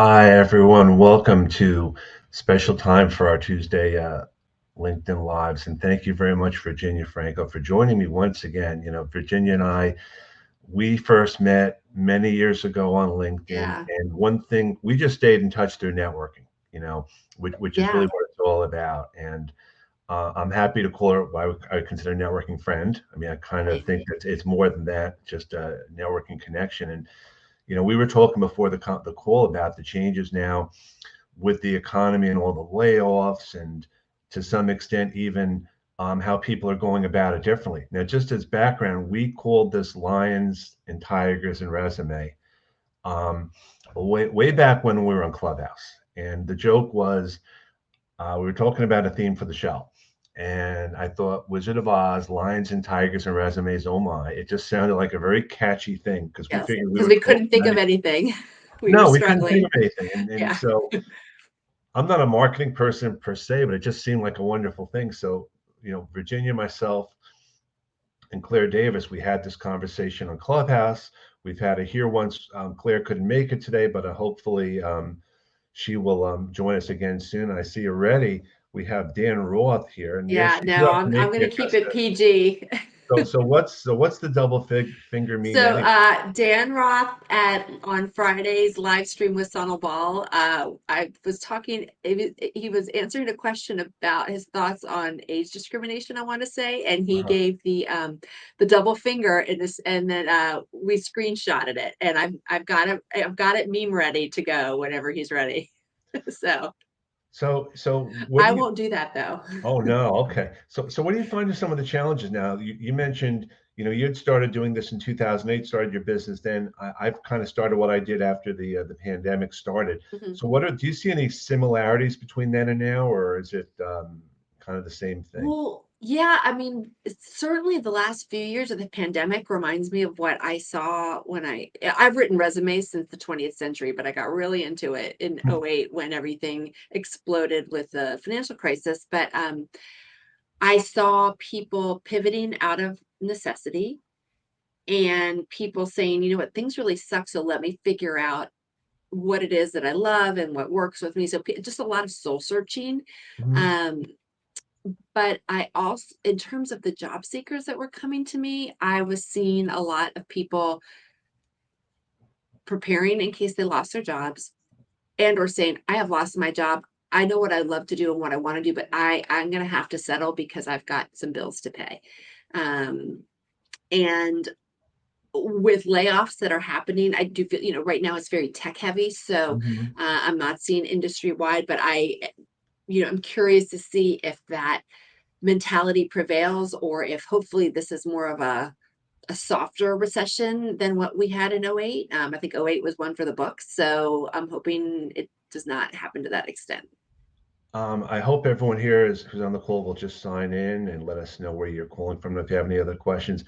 Hi, everyone. Welcome to special time for our Tuesday LinkedIn Lives. And thank you very much, Virginia Franco, for joining me once again. Virginia and I, we first met many years ago on LinkedIn. Yeah. And one thing, we just stayed in touch through networking, which is really Yeah. what it's all about. And I'm happy to call her what I consider a networking friend. I mean, I kind of I, think that it's more than that, just a networking connection. And we were talking before the call about the changes now with the economy and all the layoffs, and to some extent even how people are going about it differently. Now, just as background, we called this Lions and Tigers and Resume way back when we were on Clubhouse, and the joke was we were talking about a theme for the show. And I thought Wizard of Oz, Lions and Tigers and Resumes, oh my. It just sounded like a very catchy thing because we yes, figured we because were we talking couldn't think about of it. anything. We were No, we couldn't think struggling. of anything, and Yeah. so I'm not a marketing person per se, but it just seemed like a wonderful thing. So, Virginia, myself, and Claire Davis, we had this conversation on Clubhouse. We've had it here once. Claire couldn't make it today, but hopefully she will join us again soon. I see already we have Dan Roth here, and yes, Yeah. you do No, have to I'm make going me to a keep it custom. PG. So what's the double finger mean So anyway? Dan Roth at on Friday's live stream with Sonal Ball. I was talking. He was answering a question about his thoughts on age discrimination. I want to say, and he Uh-huh. gave the double finger in this, and then we screenshotted it, and I've got it meme ready to go whenever he's ready. So So what do I you? won't do that though. Oh, no. Okay. So what do you find are some of the challenges now? You mentioned, you had started doing this in 2008, started your business then. I've kind of started what I did after the pandemic started. Mhm. So do you see any similarities between then and now, or is it kind of the same thing? Well, yeah, I mean, certainly the last few years of the pandemic reminds me of what I saw when I've written resumes since the 20th century, but I got really into it in '08 when everything exploded with the financial crisis. But I saw people pivoting out of necessity and people saying, you know what, things really suck, so let me figure out what it is that I love and what works with me. So just a lot of soul searching. Mhm. Um, But I also, in terms of the job seekers that were coming to me, I was seeing a lot of people preparing in case they lost their jobs and or saying, I have lost my job. I know what I love to do and what I want to do, but I'm going to have to settle because I've got some bills to pay. Um, and with layoffs that are happening, I do feel, right now it's very tech heavy. So Mhm. I'm not seeing industry wide, but I'm curious to see if that mentality prevails or if hopefully this is more of a softer recession than what we had in '08. I think '08 was one for the books. So I'm hoping it does not happen to that extent. I hope everyone here who's on the call will just sign in and let us know where you're calling from if you have any other questions.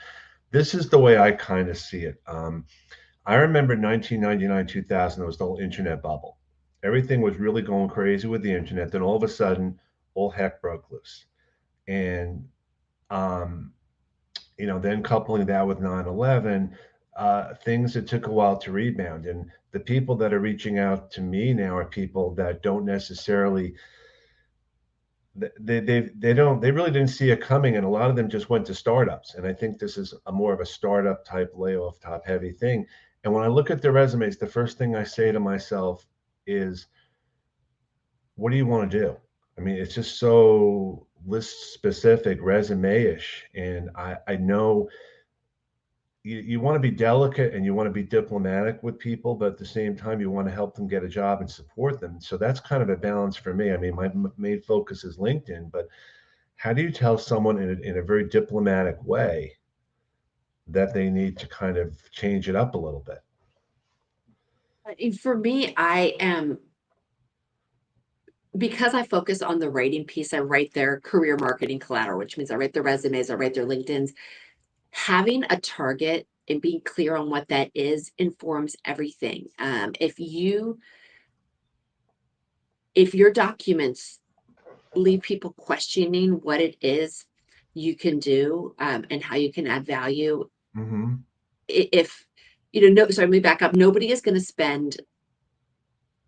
This is the way I kind of see it. I remember 1999, 2000, there was the whole internet bubble. Everything was really going crazy with the internet. Then all of a sudden, all heck broke loose. And, um, then coupling that with 9/11, things that took a while to rebound. And the people that are reaching out to me now are people that don't necessarily they really didn't see it coming, and a lot of them just went to startups. And I think this is a more of a startup type layoff top heavy thing. And when I look at their resumes, the first thing I say to myself is, what do you want to do? I mean, it's just so list specific, resume-ish. And I know you want to be delicate and you want to be diplomatic with people, but at the same time, you want to help them get a job and support them. So that's kind of a balance for me. I mean, my main focus is LinkedIn, but how do you tell someone in a very diplomatic way that they need to kind of change it up a little bit? For me, I am because I focus on the writing piece, I write their career marketing collateral, which means I write their resumes, I write their LinkedIn's. Having a target and being clear on what that is informs everything. If your documents leave people questioning what it is you can do and how you can add value, Hmm. if no, sorry, let me back up. Nobody is going to spend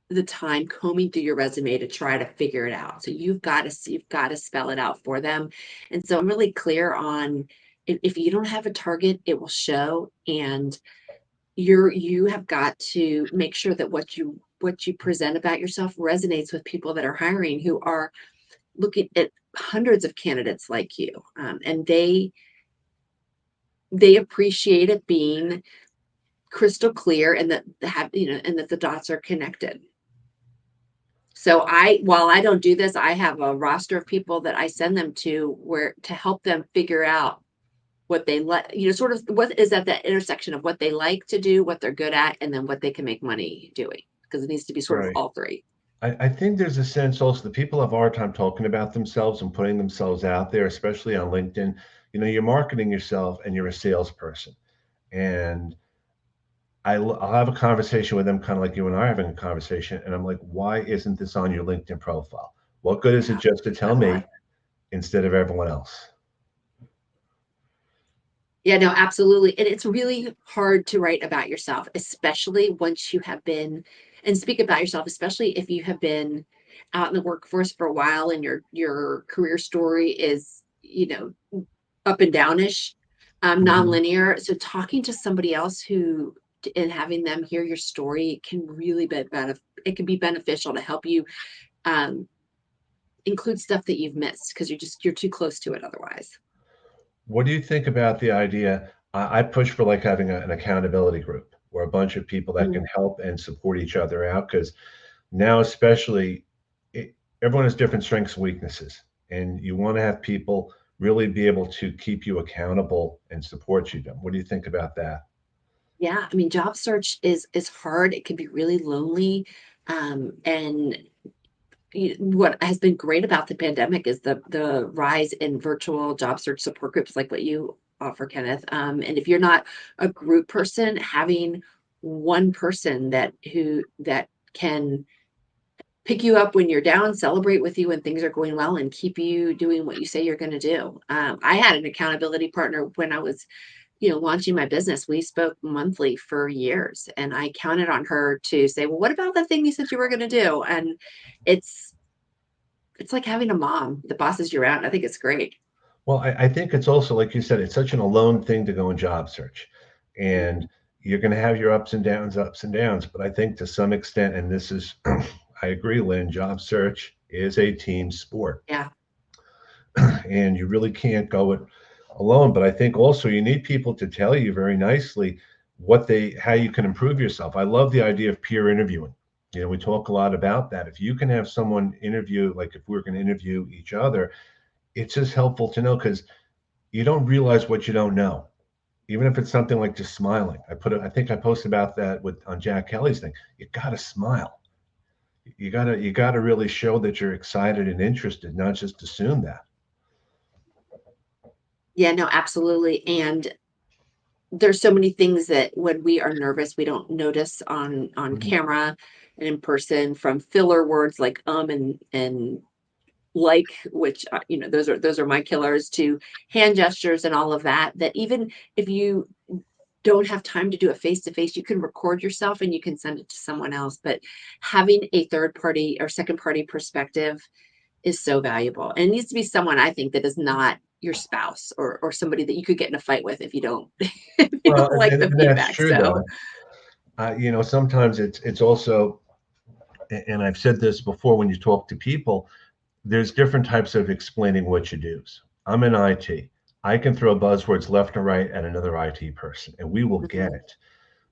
the time combing through your resume to try to figure it out. So you've got to spell it out for them. And so I'm really clear on, if you don't have a target, it will show. And you have got to make sure that what you present about yourself resonates with people that are hiring, who are looking at hundreds of candidates like you. And they appreciate it being crystal clear, and that and that the dots are connected. So while I don't do this, I have a roster of people that I send them to, where to help them figure out what they like, sort of what is at that intersection of what they like to do, what they're good at, and then what they can make money doing, because it needs to be sort of Right. all three. I think there's a sense also that people have a hard time talking about themselves and putting themselves out there, especially on LinkedIn. You're marketing yourself and you're a salesperson. And I'll have a conversation with them, kind of like you and I are having a conversation. And I'm like, why isn't this on your LinkedIn profile? What good is it Yeah, just to tell that a lot. me instead of everyone else? Yeah, no, absolutely. And it's really hard to write about yourself, especially once you have been, and speak about yourself, especially if you have been out in the workforce for a while, and your career story is, up and downish, Mhm. nonlinear. So talking to somebody else and having them hear your story can really it can be beneficial to help you um, include stuff that you've missed, because you're too close to it otherwise. What do you think about the idea? I push for like having an accountability group or a bunch of people that can Mhm. help and support each other out. Because now, especially, everyone has different strengths and weaknesses, and you want to have people really be able to keep you accountable and support you. What do you think about that? Yeah, I mean, job search is hard. It can be really lonely. And what has been great about the pandemic is the rise in virtual job search support groups, like what you offer, Kenneth. And if you're not a group person, having one person that can pick you up when you're down, celebrate with you when things are going well, and keep you doing what you say you're going to do. I had an accountability partner when I was, launching my business. We spoke monthly for years, and I counted on her to say, well, what about the thing you said you were going to do? And it's, it's like having a mom that bosses you around. I think it's great. Well, I think it's also, like you said, it's such an alone thing to go and job search. And you're going to have your ups and downs. But I think to some extent, and this is, I agree, Lynn, job search is a team sport. Yeah. And you really can't go it alone. But I think also you need people to tell you very nicely how you can improve yourself. I love the idea of peer interviewing. We talk a lot about that. If you can have someone interview, like if we're going to interview each other, it's just helpful to know, because you don't realize what you don't know. Even if it's something like just smiling. I think I posted about that on Jack Kelly's thing. You gotta smile. You gotta really show that you're excited and interested, not just assume that. Yeah, no, absolutely. And there's so many things that when we are nervous, we don't notice on Mhm. camera and in person, from filler words like and like, which those are my killers, to hand gestures and all of that, that even if you don't have time to do a face to face, you can record yourself and you can send it to someone else. But having a third party or second party perspective is so valuable. And it needs to be someone, I think, that is not your spouse, or somebody that you could get in a fight with if you don't if you Well, don't like the and that's feedback. true So though. Sometimes it's also, and I've said this before, when you talk to people, there's different types of explaining what you do. I'm in IT. I can throw buzzwords left and right at another IT person, and we will get mhm. it.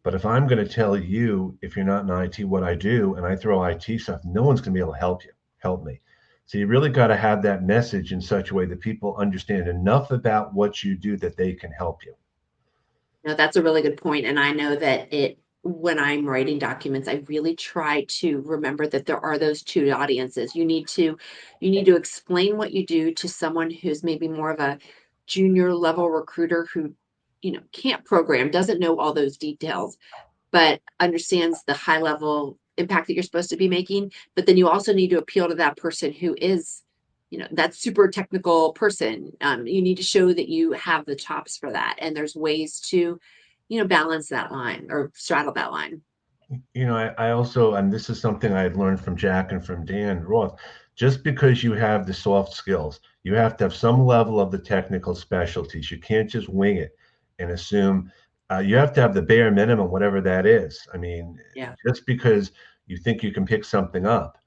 But if I'm going to tell you, if you're not in IT, what I do, and I throw IT stuff, no one's going to be able to help me. So you really got to have that message in such a way that people understand enough about what you do that they can help you. No, that's a really good point. And I know that when I'm writing documents, I really try to remember that there are those two audiences. You need to explain what you do to someone who's maybe more of a junior level recruiter, who, can't program, doesn't know all those details, but understands the high level impact that you're supposed to be making. But then you also need to appeal to that person who is, that super technical person. You need to show that you have the chops for that. And there's ways to, balance that line or straddle that line. I also, and this is something I had learned from Jack and from Dan Roth, just because you have the soft skills, you have to have some level of the technical specialties. You can't just wing it and assume. You have to have the bare minimum, whatever that is. I mean, Yeah. just because you think you can pick something up,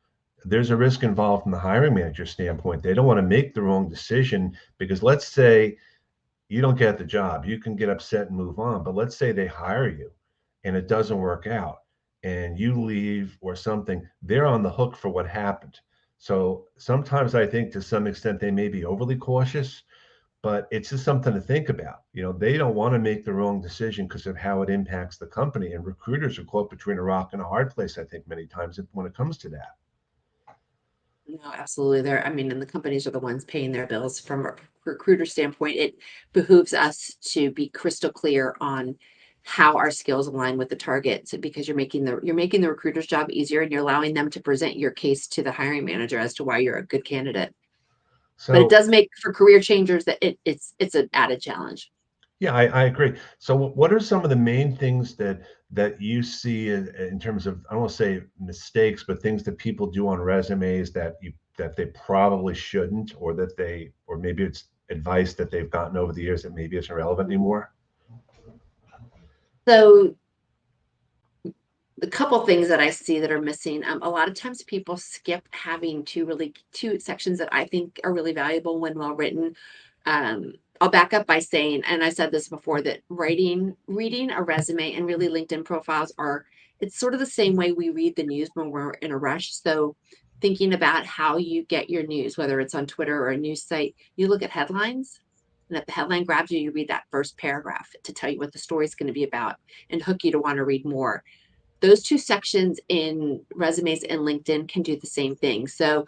there's a risk involved from the hiring manager standpoint. They don't want to make the wrong decision because let's say you don't get the job, you can get upset and move on. But let's say they hire you and it doesn't work out and you leave or something, they're on the hook for what happened. So sometimes I think to some extent they may be overly cautious, but it's just something to think about. They don't want to make the wrong decision because of how it impacts the company. And recruiters are caught between a rock and a hard place, I think, many times when it comes to that. No, absolutely. I mean, and the companies are the ones paying their bills. From a recruiter standpoint, it behooves us to be crystal clear on how our skills align with the target. So because you're making the recruiter's job easier, and you're allowing them to present your case to the hiring manager as to why you're a good candidate. But it So does make for career changers that it's an added challenge. yeah, I agree. So, what are some of the main things that you see in terms of, I don't want to say mistakes, but things that people do on resumes that they probably shouldn't, or or maybe it's advice that they've gotten over the years that maybe isn't relevant anymore? So the couple things that I see that are missing. A lot of times people skip having two sections that I think are really valuable when well written. I'll back up by saying, and I said this before, that reading a resume and really LinkedIn profiles it's sort of the same way we read the news when we're in a rush. So thinking about how you get your news, whether it's on Twitter or a news site, you look at headlines. And if the headline grabs you, you read that first paragraph to tell you what the story is going to be about and hook you to want to read more. Those two sections in resumes and LinkedIn can do the same thing. So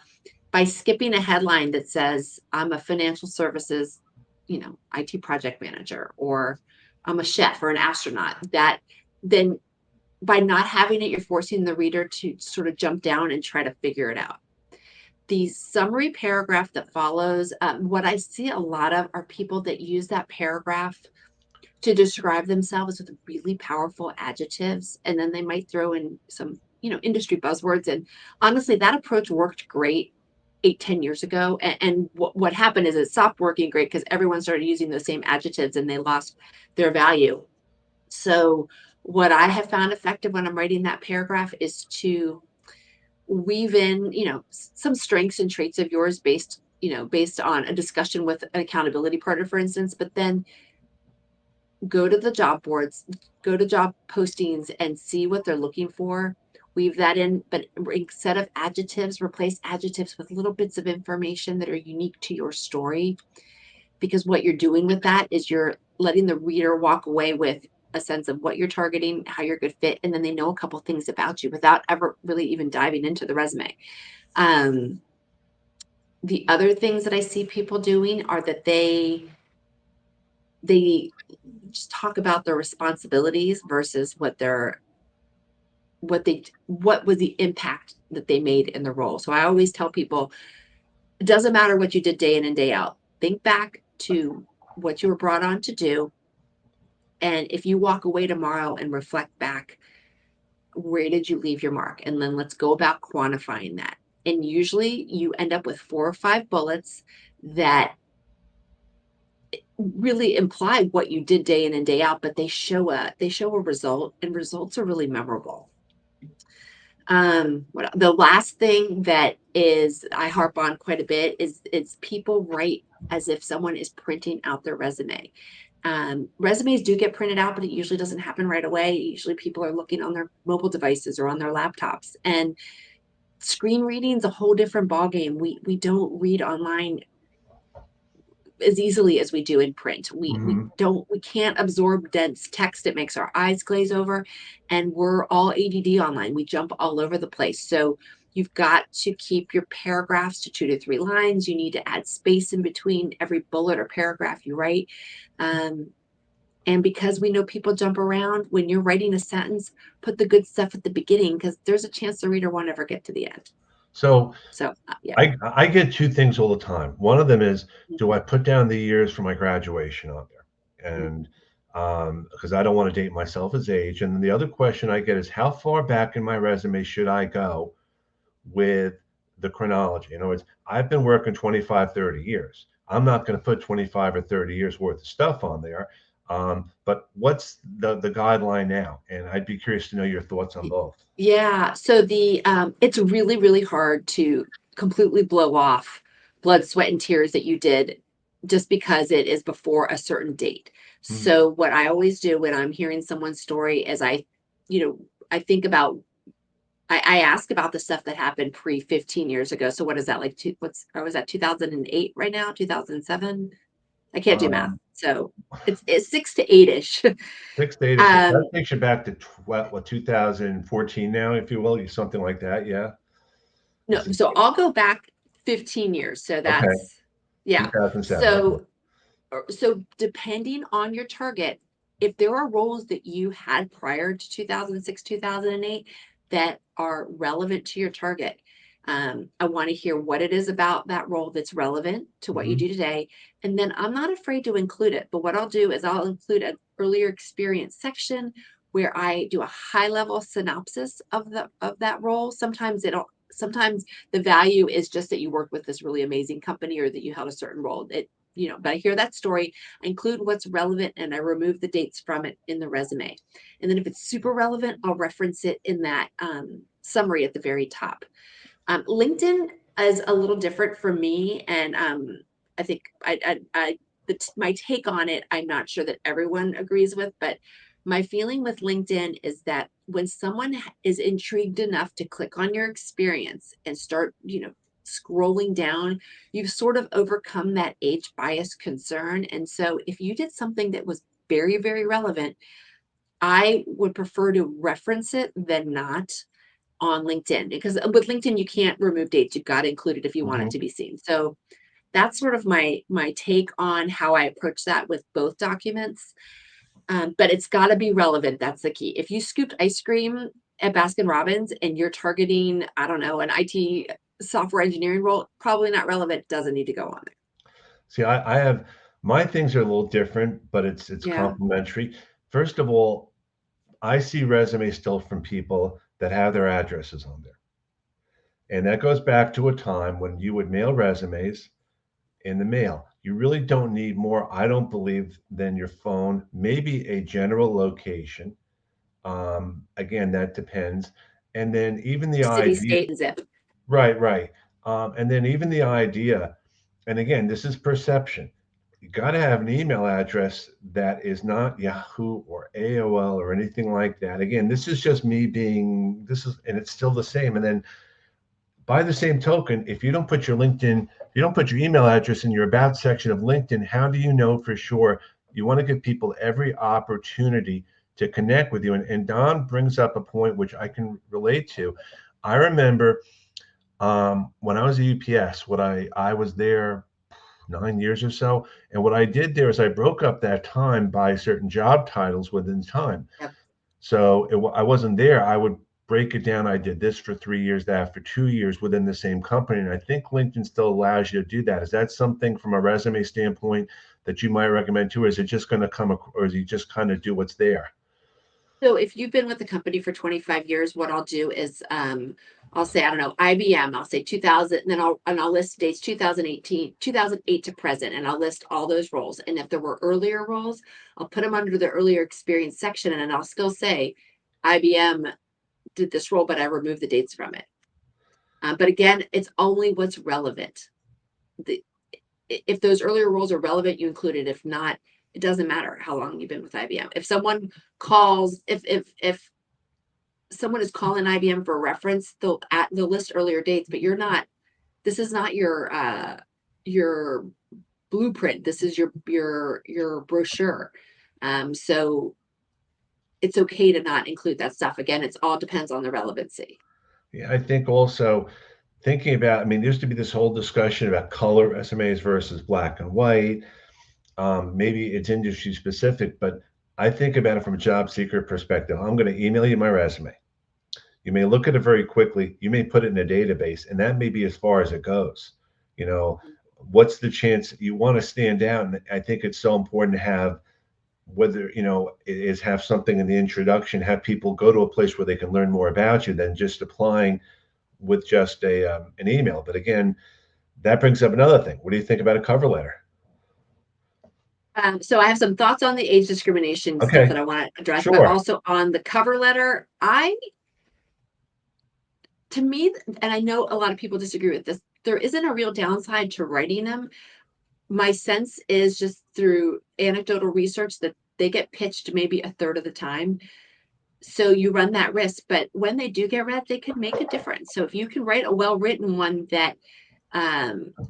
by skipping a headline that says, I'm a financial services, IT project manager, or I'm a chef or an astronaut, that then by not having it, you're forcing the reader to sort of jump down and try to figure it out. The summary paragraph that follows, what I see a lot of are people that use that paragraph to describe themselves with really powerful adjectives, and then they might throw in some industry buzzwords. And honestly, that approach worked great 8, 10 years ago. And what happened is it stopped working great because everyone started using those same adjectives and they lost their value. So what I have found effective when I'm writing that paragraph is to weave in some strengths and traits of yours based on a discussion with an accountability partner, for instance. But then go to the job boards, go to job postings and see what they're looking for. Weave that in, but instead of adjectives, replace adjectives with little bits of information that are unique to your story. Because what you're doing with that is you're letting the reader walk away with a sense of what you're targeting, how you're a good fit, and then they know a couple things about you without ever really even diving into the resume. Um, the other things that I see people doing are that they just talk about their responsibilities versus what was the impact that they made in the role. So I always tell people it doesn't matter what you did day in and day out. Think back to what you were brought on to do. And if you walk away tomorrow and reflect back, where did you leave your mark? And then let's go about quantifying that. And usually you end up with 4 or 5 bullets that really imply what you did day in and day out, but they show a result, and results are really memorable. The last thing that is I harp on quite a bit is people write as if someone is printing out their resume. Resumes do get printed out, but it usually doesn't happen right away. Usually people are looking on their mobile devices or on their laptops, and screen reading is a whole different ballgame. We don't read online as easily as we do in print. Hmm. We can't absorb dense text. It makes our eyes glaze over, and we're all ADD online. We jump all over the place. So you've got to keep your paragraphs to 2 to 3 lines. You need to add space in between every bullet or paragraph you write. Um, and because we know people jump around, when you're writing a sentence, put the good stuff at the beginning because there's a chance the reader won't ever get to the end. So So yeah. I get two things all the time. One of them is, do I put down the years for my graduation on there? And because I don't want to date myself as age. And then the other question I get is, how far back in my resume should I go with the chronology? In other words, I've been working 25, 30 years. I'm not going to put 25 or 30 years worth of stuff on there. But what's the guideline now? And I'd be curious to know your thoughts on both. Yeah, so it's really, really hard to completely blow off blood, sweat, and tears that you did just because it is before a certain date. Mhm. So what I always do when I'm hearing someone's story is you know, I think about I ask about the stuff that happened pre 15 years ago. So what is that like or was that 2008 right now? 2007? I can't do math. Um, So it's 6 to 8-ish. 6 to 8 is that um takes you back to 2014 now, if you will, something like that. Yeah. No, This is so I'll go back 15 years. So okay. that's yeah. 2007. Okay. So depending on your target, if there are roles that you had prior to 2006, 2008 that are relevant to your target, I want to hear what it is about that role that's relevant to what you Mhm. do today. And then I'm not afraid to include it. But what I'll do is I'll include an earlier experience section where I do a high level synopsis of that role. Sometimes the value is just that you work with this really amazing company or that you held a certain role. But I hear that story, I include what's relevant and I remove the dates from it in the resume. And then if it's super relevant, I'll reference it in that summary at the very top. LinkedIn is a little different for me, and I think my take on it, I'm not sure that everyone agrees with, but my feeling with LinkedIn is that when someone is intrigued enough to click on your experience and start, scrolling down, you've sort of overcome that age bias concern. And so if you did something that was very, very relevant, I would prefer to reference it than not on LinkedIn, because with LinkedIn you can't remove dates. You've got to include it if you want it Mhm. to be seen. So that's sort of my take on how I approach that with both documents. But it's got to be relevant. That's the key. If you scooped ice cream at Baskin Robbins and you're targeting, I don't know, an IT software engineering role, probably not relevant. Doesn't need to go on there. See, I have my things are a little different, but it's Yeah. complementary. First of all, I see resumes still from people that have their addresses on there. And that goes back to a time when you would mail resumes in the mail. You really don't need more, I don't believe, than your phone, maybe a general location. Again, that depends. And then even the City, idea, state, and zip. right, right. And then even the idea, and again, this is perception. You got to have an email address that is not Yahoo or AOL or anything like that. Again, this is just me being, this is, and it's still the same. And then by the same token, if you don't put your LinkedIn, if you don't put your email address in your about section of LinkedIn, how do you know for sure? You want to give people every opportunity to connect with you. And Don brings up a point which I can relate to. I remember when I was at UPS, I was there 9 years or so, and what I did there is I broke up that time by certain job titles within time. Yep. So I wasn't there. I would break it down. I did this for 3 years, that for 2 years within the same company. And I think LinkedIn still allows you to do that. Is that something from a resume standpoint that you might recommend too? Or is it just going to or is you just kind of do what's there? So if you've been with the company for 25 years, what I'll do is I'll say, I don't know, IBM, I'll say 2000, and then I'll list dates 2018, 2008 to present, and I'll list all those roles. And if there were earlier roles, I'll put them under the earlier experience section, and then I'll still say IBM did this role, but I removed the dates from it. But again, it's only what's relevant. The, if those earlier roles are relevant, you include it. If not, it doesn't matter how long you've been with IBM. If someone calls, if someone is calling IBM for reference, they'll list earlier dates, but you're not. This is not your blueprint. This is your brochure. So it's okay to not include that stuff. Again, it's all depends on the relevancy. Yeah, I think also thinking about, I mean, there used to be this whole discussion about color resumes versus black and white. Maybe it's industry specific, but I think about it from a job seeker perspective. I'm going to email you my resume. You may look at it very quickly. You may put it in a database, and that may be as far as it goes. You know, what's the chance you want to stand out? And I think it's so important to have whether, is have something in the introduction, have people go to a place where they can learn more about you than just applying with just an email. But again, that brings up another thing. What do you think about a cover letter? So I have some thoughts on the age discrimination stuff Okay, that I want to address, but sure. also on the cover letter. To me, and I know a lot of people disagree with this, there isn't a real downside to writing them. My sense is just through anecdotal research that they get pitched maybe a third of the time. So you run that risk, but when they do get read, they could make a difference. So if you can write a well-written one that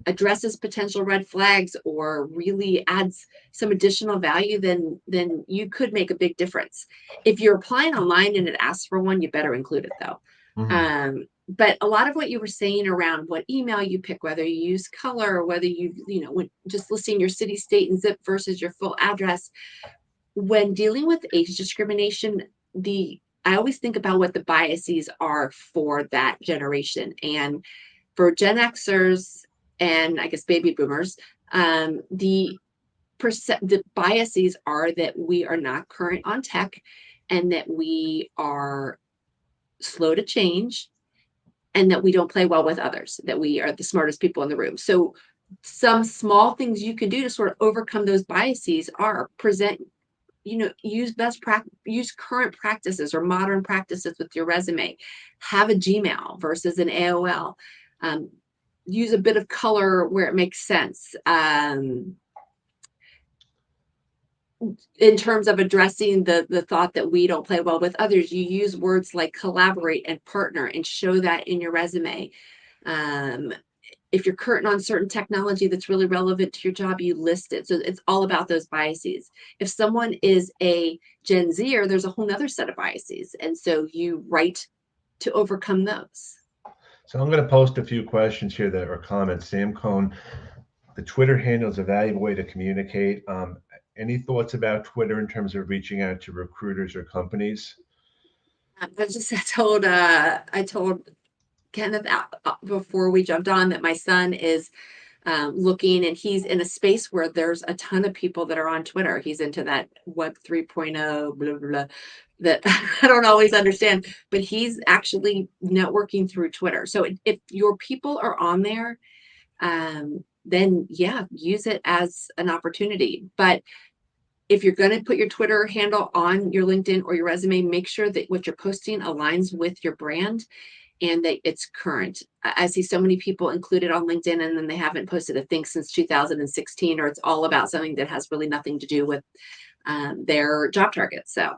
addresses potential red flags or really adds some additional value, then you could make a big difference. If you're applying online and it asks for one, you better include it though. Mhm. But a lot of what you were saying around what email you pick, whether you use color, or whether when just listing your city, state, and zip versus your full address, when dealing with age discrimination, the I always think about what the biases are for that generation. And for Gen Xers and I guess baby boomers, the biases are that we are not current on tech and that we are slow to change and that we don't play well with others, that we are the smartest people in the room. So some small things you can do to sort of overcome those biases are present, use current practices or modern practices with your resume. Have a Gmail versus an AOL. um, Use a bit of color where it makes sense. In terms of addressing the thought that we don't play well with others, you use words like collaborate and partner and show that in your resume. um, if you're current on certain technology that's really relevant to your job, you list it. So it's all about those biases. If someone is a Gen Zer, there's a whole nother set of biases. And so you write to overcome those. So I'm going to post a few questions here that are comments. Sam Cohn, the Twitter handle is a valuable way to communicate. Any thoughts about Twitter in terms of reaching out to recruiters or companies? I told Kenneth before we jumped on that my son is looking, and he's in a space where there's a ton of people that are on Twitter. He's into that Web 3.0, blah, blah, blah, that I don't always understand, but he's actually networking through Twitter. So if your people are on there, then yeah, use it as an opportunity. But if you're going to put your Twitter handle on your LinkedIn or your resume, make sure that what you're posting aligns with your brand and that it's current. I see so many people included on LinkedIn and then they haven't posted a thing since 2016, or it's all about something that has really nothing to do with their job targets. So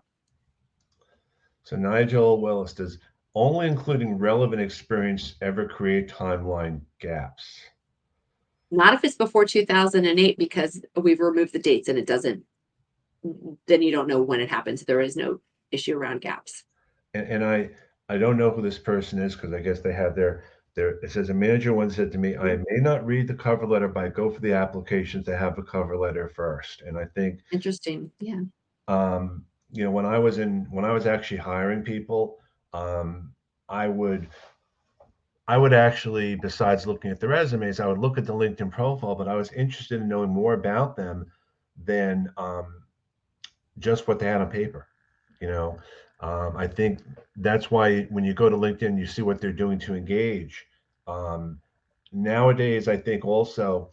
Nigel Willis, does only including relevant experience ever create timeline gaps? Not if it's before 2008, because we've removed the dates and it doesn't, then you don't know when it happens. There is no issue around gaps. And I don't know who this person is because I guess they have their it says a manager once said to me, I may not read the cover letter, but I go for the applications that have a cover letter first. And I think Interesting. Yeah. when I was actually hiring people, um, I would I would actually, besides looking at the resumes, I would look at the LinkedIn profile, but I was interested in knowing more about them than just what they had on paper. You know, I think that's why when you go to LinkedIn, you see what they're doing to engage. Um, Nowadays, I think also,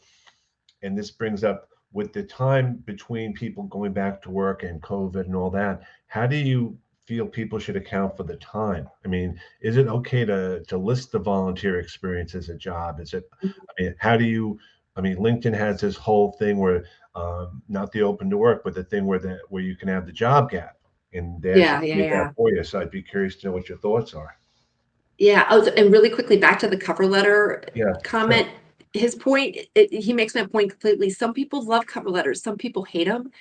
and this brings up with the time between people going back to work and COVID and all that, how do you feel people should account for the time? I mean, is it okay to list the volunteer experience as a job? Is it, I mean, how do you, I mean, LinkedIn has this whole thing where not the open to work, but the thing where you can have the job gap and they actually Yeah. Yeah. create that Yeah. for you. So I'd be curious to know what your thoughts are. Yeah. Oh, and really quickly back to the cover letter Yeah, sure. comment. His point, he makes my point completely. Some people love cover letters, some people hate them,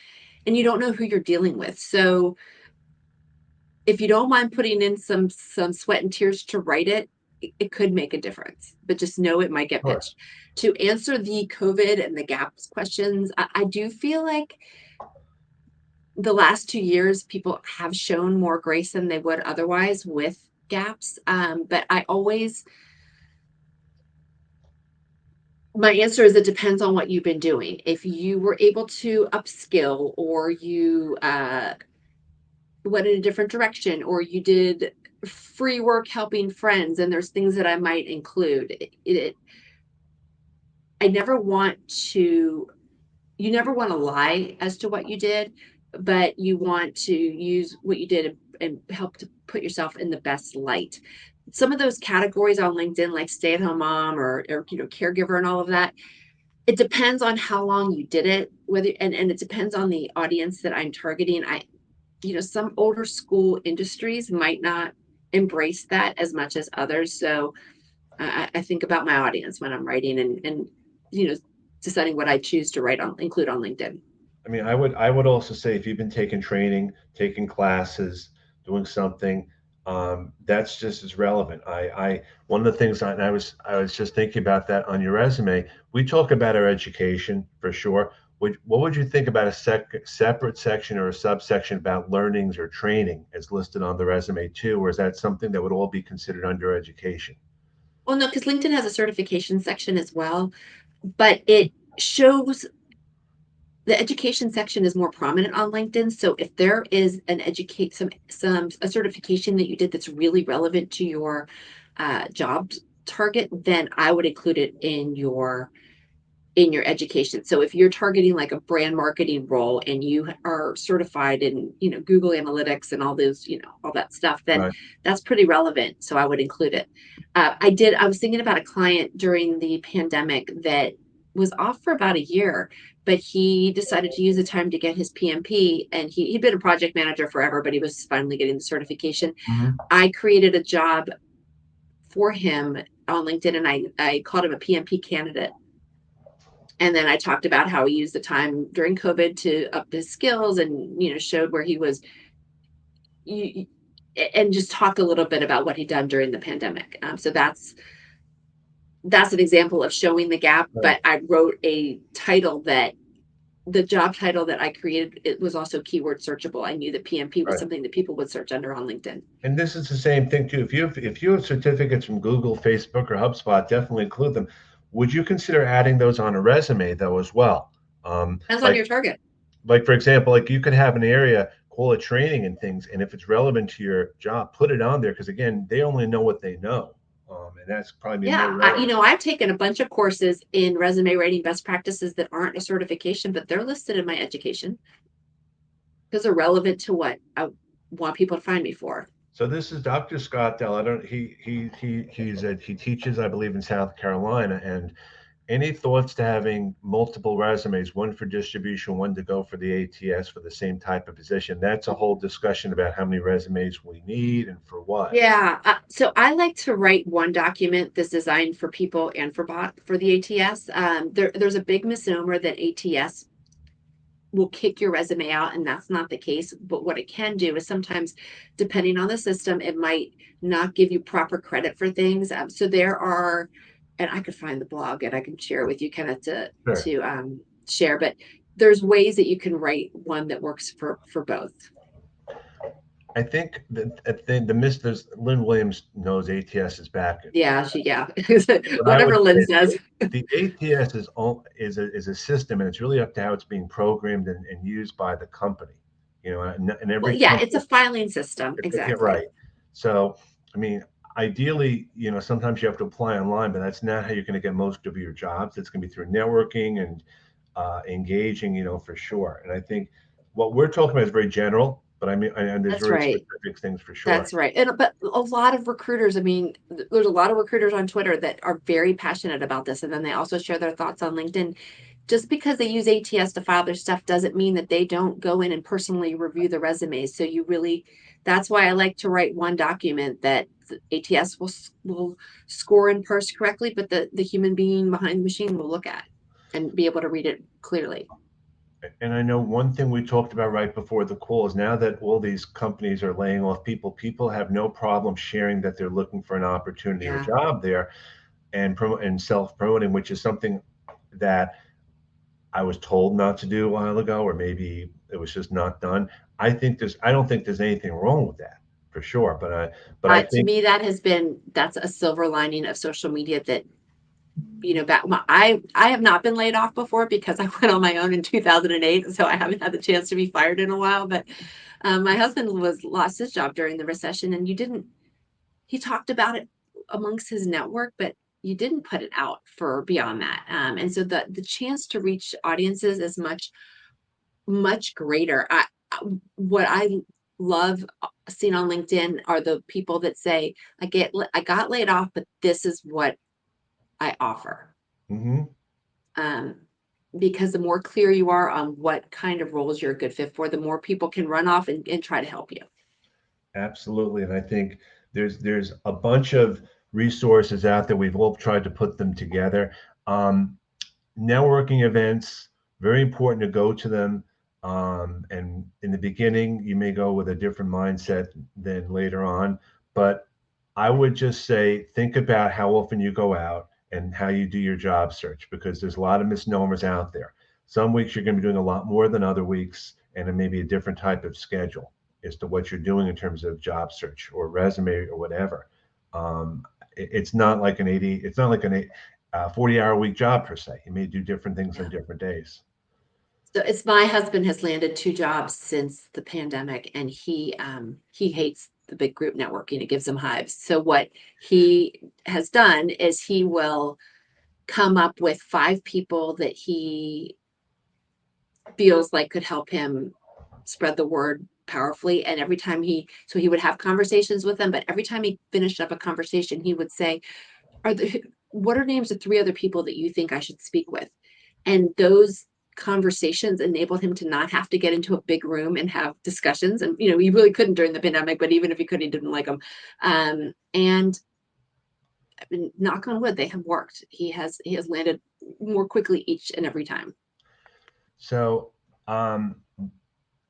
and you don't know who you're dealing with. So if you don't mind putting in some sweat and tears to write it, it could make a difference. But just know it might get Sure. pitched. To answer the COVID and the gaps questions, I do feel like the last 2 years people have shown more grace than they would otherwise with gaps. But I always My answer is it depends on what you've been doing. If you were able to upskill, or you went in a different direction, or you did free work helping friends, and there's things that I might include. I never want to, you never want to lie as to what you did, but you want to use what you did and help to put yourself in the best light. Some of those categories on LinkedIn, like stay-at-home mom, or caregiver and all of that, it depends on how long you did it, whether and it depends on the audience that I'm targeting. Some older school industries might not embrace that as much as others. So I think about my audience when I'm writing, and you know deciding what I choose to include on LinkedIn. I mean, I would also say if you've been taking training, taking classes, doing something, that's just as relevant. One of the things I was just thinking about that on your resume. We talk about our education for sure. What would you think about a separate section or a subsection about learnings or training as listed on the resume too, or is that something that would all be considered under education? Well, no, because LinkedIn has a certification section as well, but it shows the education section is more prominent on LinkedIn. So if there is an educate some a certification that you did that's really relevant to your job target, then I would include it in your education. So if you're targeting like a brand marketing role, and you are certified in, Google Analytics and all those, all that stuff, then Right. that's pretty relevant. So I would include it. I was thinking about a client during the pandemic that was off for about a year, but he decided to use the time to get his PMP, and he'd been a project manager forever, but he was finally getting the certification. Mhm. I created a job for him on LinkedIn, and I called him a PMP candidate. And then I talked about how he used the time during COVID to up his skills, and showed where he was, and just talked a little bit about what he'd done during the pandemic. So that's an example of showing the gap. Right. But I wrote a title that the job title that I created, it was also keyword searchable. I knew that PMP was Right. something that people would search under on LinkedIn. And this is the same thing too. If you have certificates from Google, Facebook, or HubSpot, definitely include them. Would you consider adding those on a resume though as well? Um, Depends on like your target. like for example, like you could have an area, call it training and things, and if it's relevant to your job, put it on there because again, they only know what they know, and that's probably more Yeah, relevant. I've taken a bunch of courses in resume writing best practices that aren't a certification, but they're listed in my education because they're relevant to what I want people to find me for. So this is Dr. Scott Dell. I don't. He teaches, I believe, in South Carolina, and any thoughts to having multiple resumes, one for distribution, one to go for the ATS for the same type of position? That's a whole discussion about how many resumes we need and for what. Yeah, so I like to write one document that's designed for people and for the ATS. There's a big misnomer that ATS will kick your resume out, and that's not the case. But what it can do is sometimes, depending on the system, it might not give you proper credit for things. So there are, and I could find the blog and I can share it with you, kind of to Sure. to share. But there's ways that you can write one that works for both. I think that the Mr. Lynn Williams knows ATS is back. Yeah, But I would whatever Lynn say says. the ATS is a system, and it's really up to how it's being programmed and used by the company. And Well, every yeah, it's a company. filing system. You're Exactly. right. So, I mean, ideally, sometimes you have to apply online, but that's not how you're going to get most of your jobs. It's going to be through networking and engaging, for sure. And I think what we're talking about is very general, but I mean, and there's That's very right. specific things for sure. That's right. But a lot of recruiters, I mean, there's a lot of recruiters on Twitter that are very passionate about this. And then they also share their thoughts on LinkedIn. Just because they use ATS to file their stuff doesn't mean that they don't go in and personally review the resumes. So that's why I like to write one document that the ATS will score and parse correctly, but the human being behind the machine will look at and be able to read it clearly. And I know one thing we talked about right before the call is now that all these companies are laying off people have no problem sharing that they're looking for an opportunity or Yeah. job there and self-promoting, which is something that I was told not to do a while ago, or maybe it was just not done. I don't think there's anything wrong with that for sure. But I To think me, that's a silver lining of social media that I have not been laid off before because I went on my own in 2008, so I haven't had the chance to be fired in a while. But my husband was lost his job during the recession, and he talked about it amongst his network, but you didn't put it out for beyond that. And so the chance to reach audiences is much greater. What I love seeing on LinkedIn are the people that say, I got laid off, but this is what I offer. Hmm. Um, because the more clear you are on what kind of roles you're a good fit for, the more people can run off and try to help you. Absolutely. And I think there's a bunch of resources out there. We've all tried to put them together. Um, Networking events, very important to go to them. And in the beginning, you may go with a different mindset than later on. But I would just say, think about how often you go out and how you do your job search, because there's a lot of misnomers out there. Some weeks you're going to be doing a lot more than other weeks, and it may be a different type of schedule as to what you're doing in terms of job search or resume or whatever. It's not like it's not like an 40-hour week job per se. You may do different things on Yeah. different days. So it's my husband has landed 2 jobs since the pandemic, and he hates the big group networking. It gives him hives. So what he has done is he will come up with 5 people that he feels like could help him spread the word powerfully. And every time he would have conversations with them, but every time he finished up a conversation, he would say, what are names of 3 other people that you think I should speak with? And those conversations enabled him to not have to get into a big room and have discussions. And, he really couldn't during the pandemic, but even if he could, he didn't like them. And knock on wood, they have worked. He has landed more quickly each and every time. So, um,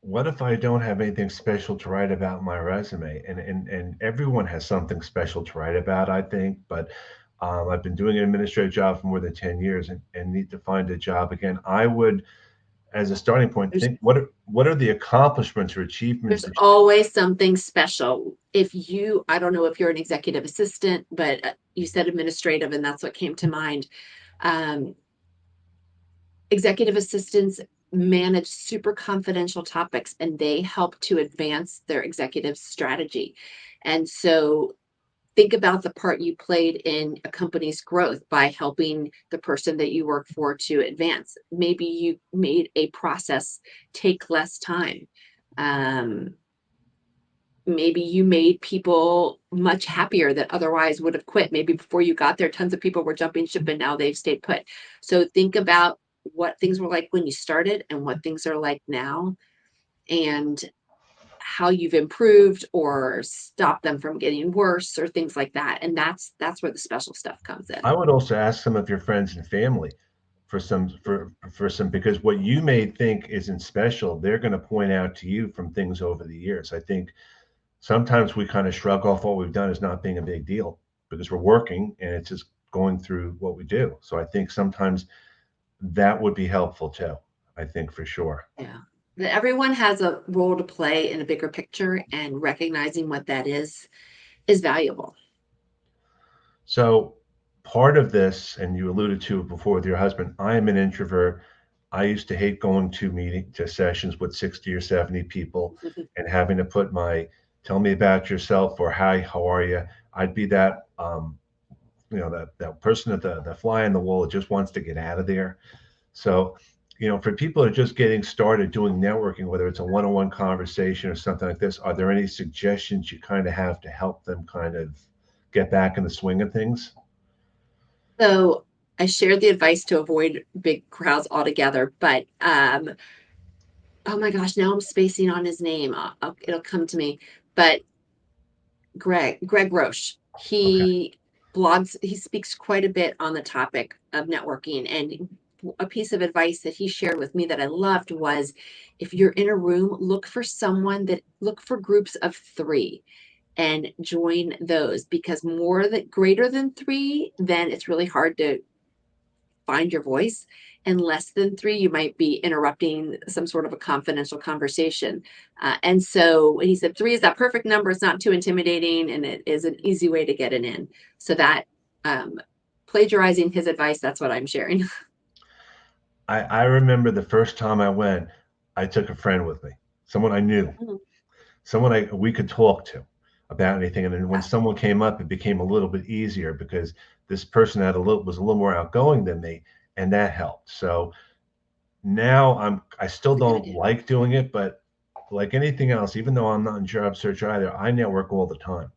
what if I don't have anything special to write about my resume? And everyone has something special to write about, I think. But I've been doing an administrative job for more than 10 years and need to find a job again. I would, as a starting point, There's think what are the accomplishments or achievements there's that always something special. I don't know if you're an executive assistant, but you said administrative, and that's what came to mind. Um, Executive assistants manage super confidential topics, and they help to advance their executive strategy. And so think about the part you played in a company's growth by helping the person that you work for to advance. Maybe you made a process take less time. Um, Maybe you made people much happier that otherwise would have quit. Maybe before you got there, tons of people were jumping ship and now they've stayed put. So think about what things were like when you started and what things are like now, and how you've improved or stopped them from getting worse or things like that. And that's where the special stuff comes I in. would also ask some of your friends and family for some, because what you may think isn't special, they're going to point out to you from things over the years. I think sometimes we kind of shrug off what we've done as not being a big deal because we're working and it's just going through what we do. So I think sometimes that would be helpful too. I think for sure. Yeah. That everyone has a role to play in a bigger picture, and recognizing what that is valuable. So part of this, and you alluded to it before with your husband, I am an introvert. I used to hate going to sessions with 60 or 70 people and having to put my tell me about yourself or hi, how are you? I'd be that that person at the fly on the wall that just wants to get out of there. So, for people that are just getting started doing networking, whether it's a one-on-one conversation or something like this, are there any suggestions you kind of have to help them kind of get back in the swing of things? So I shared the advice to avoid big crowds altogether, but oh my gosh, now I'm spacing on his name. It'll come to me. But Greg Roche, Okay. he speaks quite a bit on the topic of networking. And a piece of advice that he shared with me that I loved was, if you're in a room, look for groups of 3 and join those, because greater than 3, then it's really hard to find your voice, and less than 3, you might be interrupting some sort of a confidential conversation. And so when he said 3 is that perfect number, it's not too intimidating, and it is an easy way to get it in. So that, um, plagiarizing his advice. That's what I'm sharing. I remember the first time I went, I took a friend with me, someone I knew, Mhm. someone we could talk to about anything. And then when Yeah, someone came up, it became a little bit easier because this person was a little more outgoing than me, and that helped. So now I still that's a good don't idea. like doing it, but like anything else, even though I'm not in job search either, I network all the time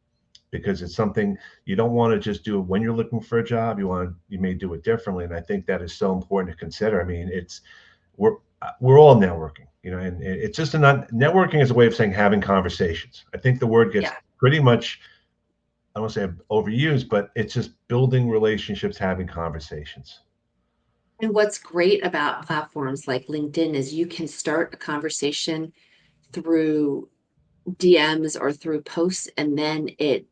because it's something you don't want to just do it when you're looking for a job. You may do it differently, and I think that is so important to consider. I mean, we're we're all networking, and it's just not networking is a way of saying having conversations. I think the word gets Yeah. pretty much, I don't want to say overused, but it's just building relationships, having conversations. And what's great about platforms like LinkedIn is you can start a conversation through DMs or through posts, and then it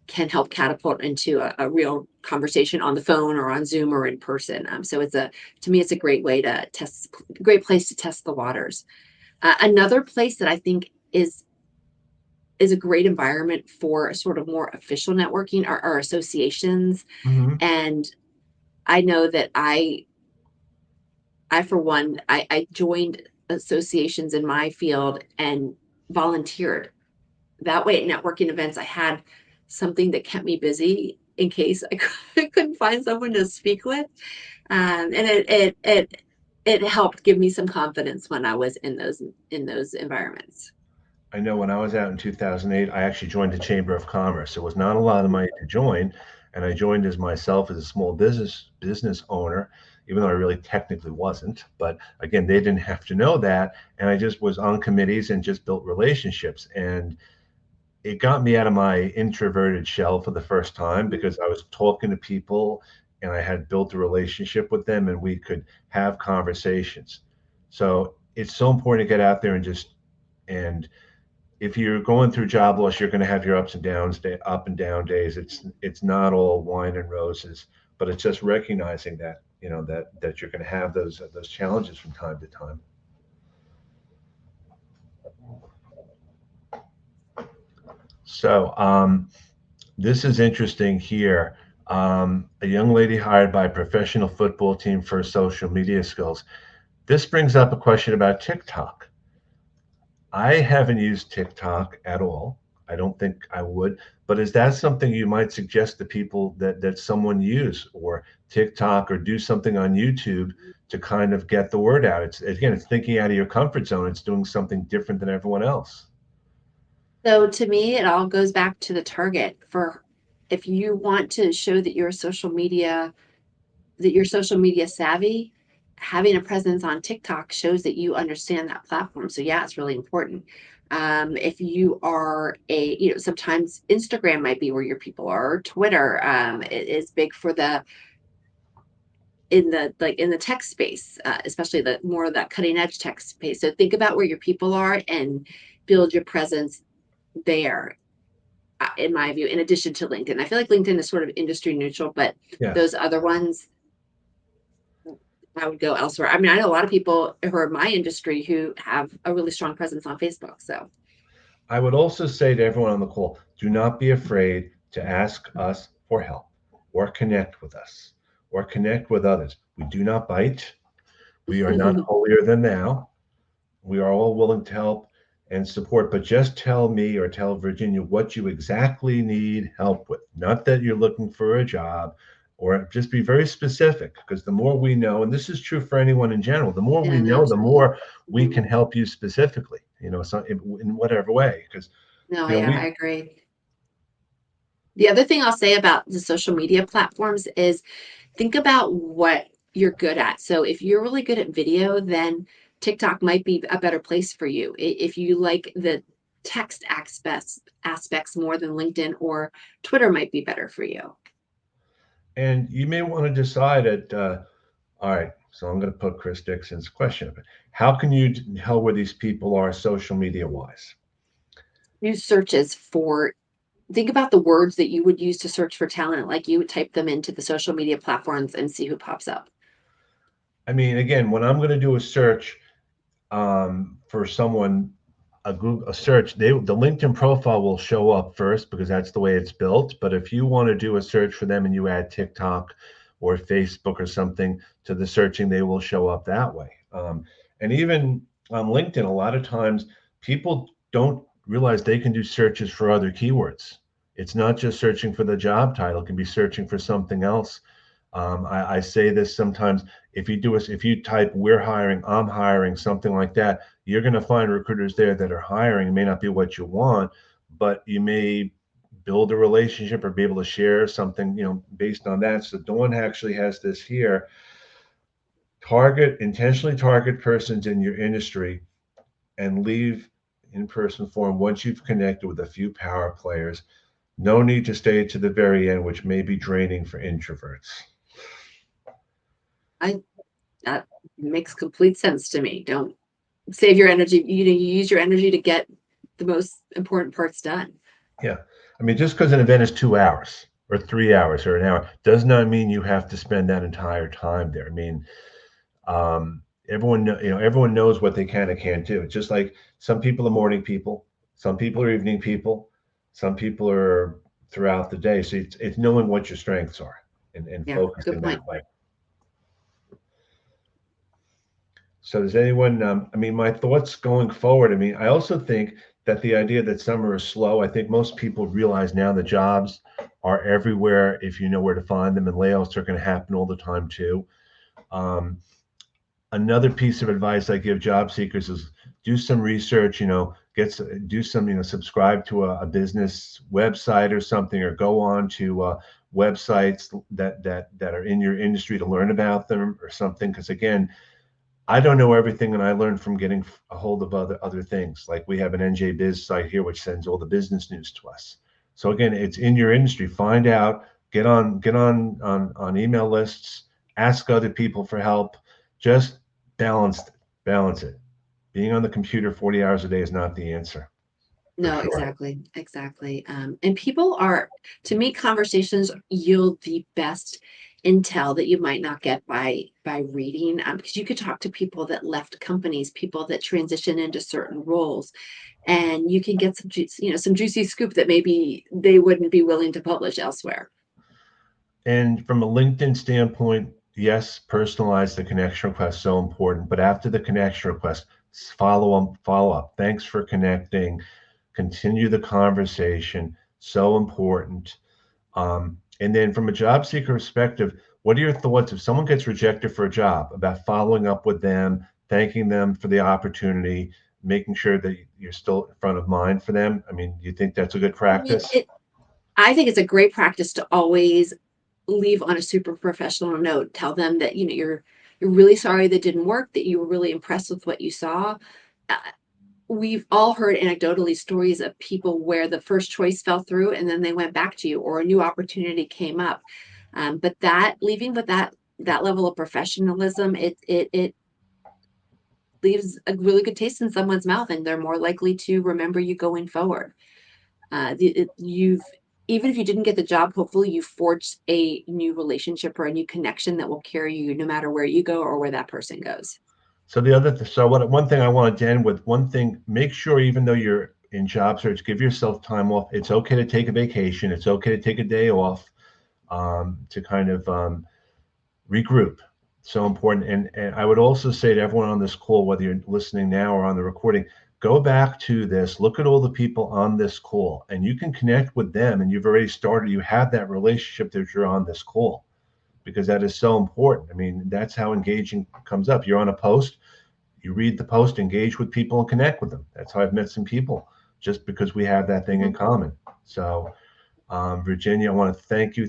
can help catapult into a real conversation on the phone or on Zoom or in person. So to me, it's a great way to test, great place to test the waters. Another place that I think is a great environment for sort of more official networking are associations. Hmm. And I know that I for one, I joined associations in my field and volunteered. That way at networking events, I had something that kept me busy in case I couldn't find someone to speak with. And it helped give me some confidence when I was in those environments. I know when I was out in 2008, I actually joined the Chamber of Commerce. It was not a lot of money to join, and I joined as myself as a small business owner, even though I really technically wasn't. But again, they didn't have to know that, and I just was on committees and just built relationships, and it got me out of my introverted shell for the first time because I was talking to people and I had built a relationship with them, and we could have conversations. So it's so important to get out there and just and if you're going through job loss, you're going to have your ups and downs, up and down days. It's not all wine and roses, but it's just recognizing that that you're going to have those challenges from time to time. So this is interesting here. A young lady hired by a professional football team for social media skills. This brings up a question about TikTok. I haven't used TikTok at all. I don't think I would. But is that something you might suggest to people that someone use or TikTok or do something on YouTube to kind of get the word out? It's thinking out of your comfort zone. It's doing something different than everyone else. So to me, it all goes back to the target for if you want to show that you're social media savvy, having a presence on TikTok shows that you understand that platform. So yeah, it's really important. If you are sometimes Instagram might be where your people are, or Twitter it is big for the in the tech space, especially the more of that cutting edge tech space. So think about where your people are and build your presence there. In my view, in addition to LinkedIn, I feel like LinkedIn is sort of industry neutral, but Yes. those other ones, I would go elsewhere. I mean, I know a lot of people who are in my industry who have a really strong presence on Facebook. So I would also say to everyone on the call, do not be afraid to ask us for help or connect with us or connect with others. We do not bite. We are not holier than thou. We are all willing to help and support, but just tell me or tell Virginia what you exactly need help with. Not that you're looking for a job, or just be very specific because the more we know, and this is true for anyone in general, the more we yeah, no, know, the absolutely. more we Mhm. can help you specifically, so in whatever way. Because, No, you know, yeah, I we, agree. The other thing I'll say about the social media platforms is think about what you're good at. So if you're really good at video, then TikTok might be a better place for you. If you like the text aspects more than LinkedIn or Twitter might be better for you. and you may want to decide all right, so I'm going to put Chris Dixon's question up. How can you tell where these people are social media wise? Use searches for think about the words that you would use to search for talent, like you would type them into the social media platforms and see who pops up. I mean, again, when I'm going to do a search for someone, a search, the LinkedIn profile will show up first because that's the way it's built. But if you want to do a search for them and you add TikTok or Facebook or something to the searching, they will show up that way. And even on LinkedIn, a lot of times people don't realize they can do searches for other keywords. It's not just searching for the job title, it can be searching for something else. I say this sometimes, if you type "we're hiring," "I'm hiring," something like that, you're going to find recruiters there that are hiring. It may not be what you want, but you may build a relationship or be able to share something, based on that. So Dawn actually has this here: intentionally target persons in your industry and leave in-person forum once you've connected with a few power players. No need to stay to the very end, which may be draining for introverts. That makes complete sense to me. Don't save your energy. You use your energy to get the most important parts done. Yeah. I mean, just because an event is 2 hours or 3 hours or an hour does not mean you have to spend that entire time there. I mean, everyone knows what they can and can't do. It's just like some people are morning people, some people are evening people, some people are throughout the day. So it's knowing what your strengths are and Yeah, good focusing point. that way. So does anyone, I mean, my thoughts going forward, I mean, I also think that the idea that summer is slow, I think most people realize now the jobs are everywhere if you know where to find them, and layoffs are going to happen all the time too. Um, Another piece of advice I give job seekers is do some research, do some, subscribe to a business website or something, or go on to websites that are in your industry to learn about them or something. Because again, I don't know everything, and I learned from getting a hold of other things. Like we have an NJ Biz site here, which sends all the business news to us. So again, it's in your industry. Find out, get on email lists, ask other people for help. Just balance it. Being on the computer 40 hours a day is not the answer, for No, sure. exactly. And people are, to me, conversations yield the best intel that you might not get by reading. Because you could talk to people that left companies, people that transition into certain roles, and you can get some juicy scoop that maybe they wouldn't be willing to publish elsewhere. And from a LinkedIn standpoint, yes, personalize the connection request, so important. But after the connection request, follow up. Thanks for connecting. Continue the conversation. So important. And then from a job seeker perspective, what are your thoughts if someone gets rejected for a job, about following up with them, thanking them for the opportunity, making sure that you're still front of mind for them? I mean, do you think that's a good I mean, practice? I think it's a great practice to always leave on a super professional note. Tell them that you're really sorry that didn't work, that you were really impressed with what you saw. Uh, we've all heard anecdotally stories of people where the first choice fell through and then they went back to you, or a new opportunity came up. But that leaving with that level of professionalism, it leaves a really good taste in someone's mouth, and they're more likely to remember you going forward. You've Even if you didn't get the job, hopefully you forged a new relationship or a new connection that will carry you no matter where you go or where that person goes. One thing I want to end with, one thing, make sure even though you're in job search, give yourself time off. It's okay to take a vacation. It's okay to take a day off, to kind of regroup. So important. And I would also say to everyone on this call, whether you're listening now or on the recording, go back to this, look at all the people on this call, and you can connect with them. And you've already started, you have that relationship that you're on this call, because that is so important. I mean, that's how engaging comes up. You're on a post, you read the post, engage with people and connect with them. That's how I've met some people, just because we have that thing in Mhm. common. So, Virginia, I want to thank you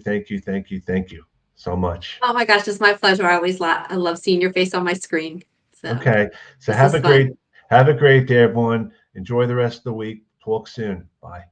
so much. Oh my gosh, it's my pleasure. I love seeing your face on my screen. So Okay. So this is fun. have a great day, everyone. Enjoy the rest of the week. Talk soon. Bye.